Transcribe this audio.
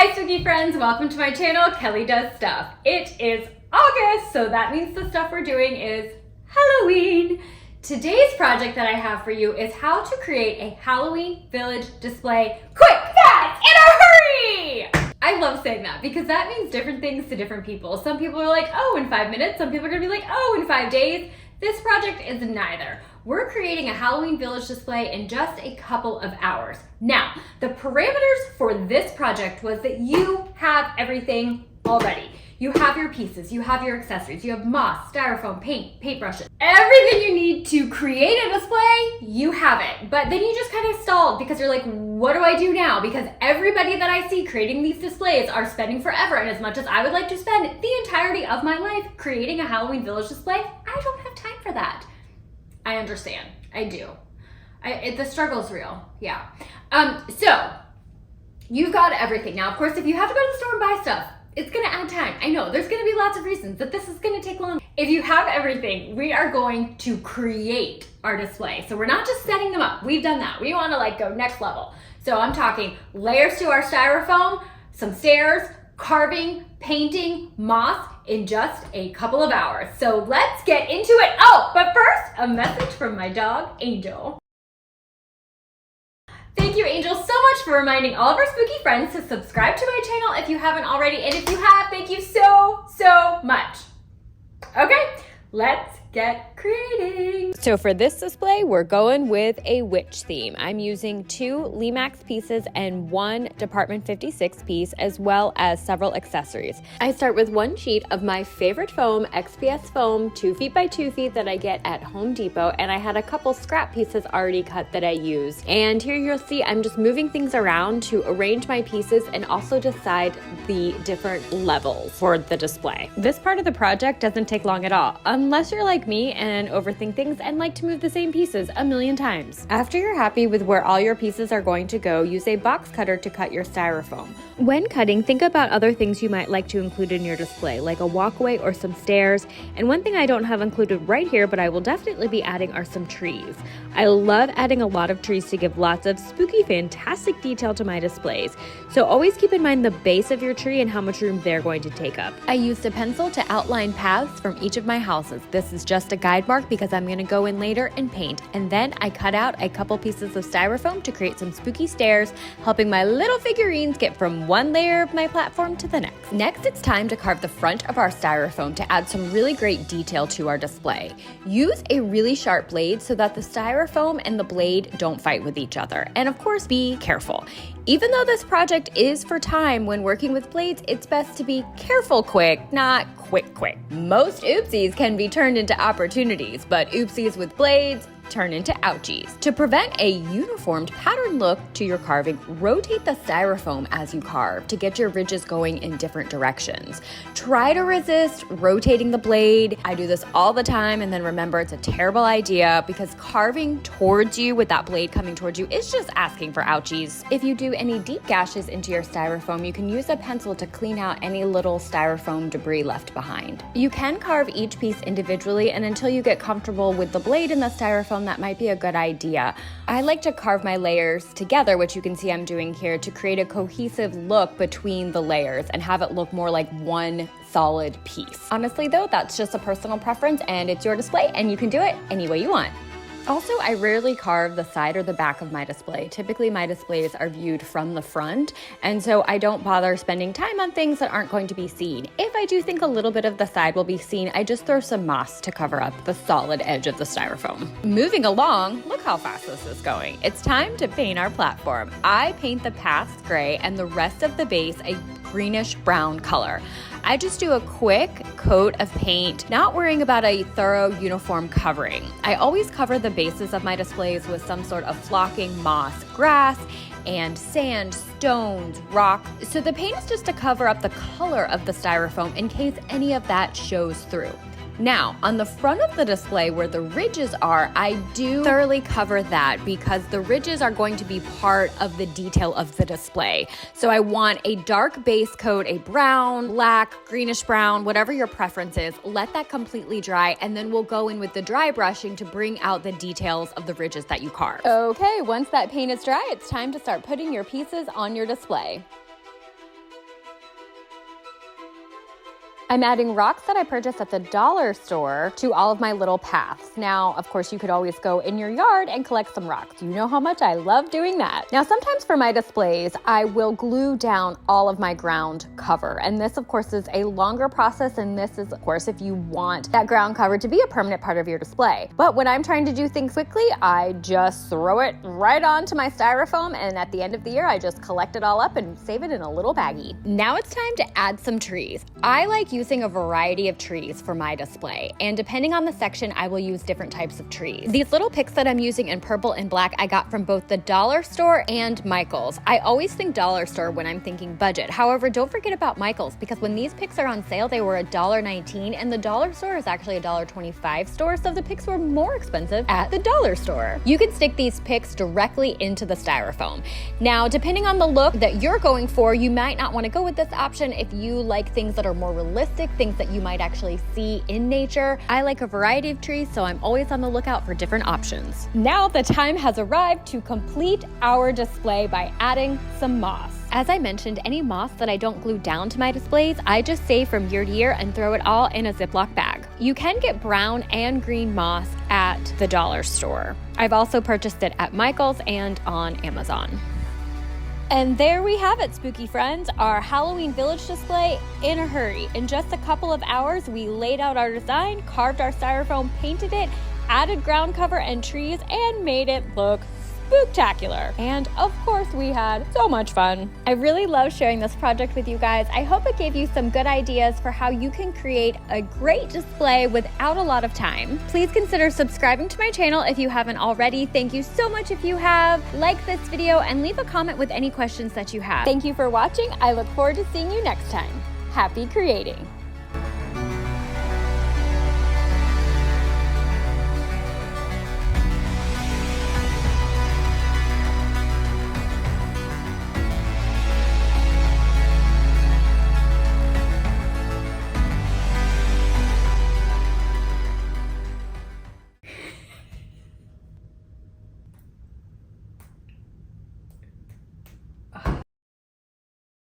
Hi Spooky friends, welcome to my channel, Kelly Does Stuff. It is August, so that means the stuff we're doing is Halloween. Today's project that I have for you is how to create a Halloween village display quick, fast, in a hurry! I love saying that because that means different things to different people. Some people are like, oh, in 5 minutes. Some people are gonna be like, oh, in 5 days. This project is neither. We're creating a Halloween village display in just a couple of hours. Now, the parameters for this project was that you have everything already. You have your pieces, you have your accessories, you have moss, styrofoam, paintbrushes. Everything you need to create a display, you have it. But then you just kind of stalled because you're like, what do I do now? Because everybody that I see creating these displays are spending forever. And as much as I would like to spend the entirety of my life creating a Halloween village display, I don't have time for that. I understand, I do. The struggle's real, yeah. So, you've got everything. Now, of course, if you have to go to the store and buy stuff, it's gonna add time. I know, there's gonna be lots of reasons that this is gonna take long. If you have everything, we are going to create our display. So we're not just setting them up, we've done that. We wanna go next level. So I'm talking layers to our styrofoam, some stairs, carving, painting, moss in just a couple of hours. So let's get into it. Oh, but first, a message from my dog, Angel. Thank you, Angel, so much for reminding all of our spooky friends to subscribe to my channel if you haven't already. And if you have, thank you so much. Okay, let's get creating. So for this display, we're going with a witch theme. I'm using 2 Lemax pieces and 1 Department 56 piece, as well as several accessories. I start with 1 sheet of my favorite foam, XPS foam, 2 feet by 2 feet that I get at Home Depot, and I had a couple scrap pieces already cut that I used. And here you'll see I'm just moving things around to arrange my pieces and also decide the different levels for the display. This part of the project doesn't take long at all, unless you're like me and overthink things and like to move the same pieces a million times. After you're happy with where all your pieces are going to go, use a box cutter to cut your styrofoam. When cutting, think about other things you might like to include in your display, like a walkway or some stairs. And one thing I don't have included right here, but I will definitely be adding, are some trees. I love adding a lot of trees to give lots of spooky, fantastic detail to my displays. So always keep in mind the base of your tree and how much room they're going to take up. I used a pencil to outline paths from each of my houses. This is just a guide mark because I'm going to go in later and paint. And then I cut out a couple pieces of styrofoam to create some spooky stairs, helping my little figurines get from one layer of my platform to the next. Next, it's time to carve the front of our styrofoam to add some really great detail to our display. Use a really sharp blade so that the styrofoam and the blade don't fight with each other. And of course, be careful. Even though this project is for time, when working with blades, it's best to be careful quick, not quick. Most oopsies can be turned into opportunities, but oopsies with blades turn into ouchies. To prevent a uniformed pattern look to your carving, rotate the styrofoam as you carve to get your ridges going in different directions. Try to resist rotating the blade. I do this all the time, and then remember it's a terrible idea because carving towards you with that blade coming towards you is just asking for ouchies. If you do any deep gashes into your styrofoam, you can use a pencil to clean out any little styrofoam debris left behind. You can carve each piece individually, and until you get comfortable with the blade and the styrofoam, that might be a good idea. I like to carve my layers together, which you can see I'm doing here, to create a cohesive look between the layers and have it look more like one solid piece. Honestly though, that's just a personal preference and it's your display and you can do it any way you want. Also, I rarely carve the side or the back of my display. Typically, my displays are viewed from the front, and so I don't bother spending time on things that aren't going to be seen. If I do think a little bit of the side will be seen, I just throw some moss to cover up the solid edge of the styrofoam. Moving along, look how fast this is going. It's time to paint our platform. I paint the paths gray and the rest of the base a greenish brown color. I just do a quick coat of paint, not worrying about a thorough uniform covering. I always cover the bases of my displays with some sort of flocking moss, grass, and sand, stones, rock. So the paint is just to cover up the color of the styrofoam in case any of that shows through. Now, on the front of the display where the ridges are, I do thoroughly cover that because the ridges are going to be part of the detail of the display. So I want a dark base coat, a brown, black, greenish brown, whatever your preference is. Let that completely dry, and then we'll go in with the dry brushing to bring out the details of the ridges that you carve. Okay, once that paint is dry, it's time to start putting your pieces on your display. I'm adding rocks that I purchased at the dollar store to all of my little paths. Now, of course, you could always go in your yard and collect some rocks. You know how much I love doing that. Now, sometimes for my displays, I will glue down all of my ground cover. And this, of course, is a longer process. And this is, of course, if you want that ground cover to be a permanent part of your display. But when I'm trying to do things quickly, I just throw it right onto my styrofoam. And at the end of the year, I just collect it all up and save it in a little baggie. Now it's time to add some trees. I like using a variety of trees for my display, and depending on the section, I will use different types of trees. These little picks that I'm using in purple and black, I got from both the dollar store and Michael's. I always think dollar store when I'm thinking budget. However, don't forget about Michael's, because when these picks are on sale, they were $1.19, and the dollar store is actually a $1.25 store, so the picks were more expensive at the dollar store. You can stick these picks directly into the styrofoam. Now, depending on the look that you're going for, you might not want to go with this option if you like things that are more realistic, things that you might actually see in nature. I like a variety of trees, so I'm always on the lookout for different options. Now the time has arrived to complete our display by adding some moss. As I mentioned, any moss that I don't glue down to my displays, I just save from year to year and throw it all in a Ziploc bag. You can get brown and green moss at the dollar store. I've also purchased it at Michael's and on Amazon. And there we have it, spooky friends, our Halloween village display in a hurry. In just a couple of hours, we laid out our design, carved our styrofoam, painted it, added ground cover and trees, and made it look spooktacular. And of course, we had so much fun. I really love sharing this project with you guys. I hope it gave you some good ideas for how you can create a great display without a lot of time. Please consider subscribing to my channel if you haven't already. Thank you so much if you have. Like this video and leave a comment with any questions that you have. Thank you for watching. I look forward to seeing you next time. Happy creating.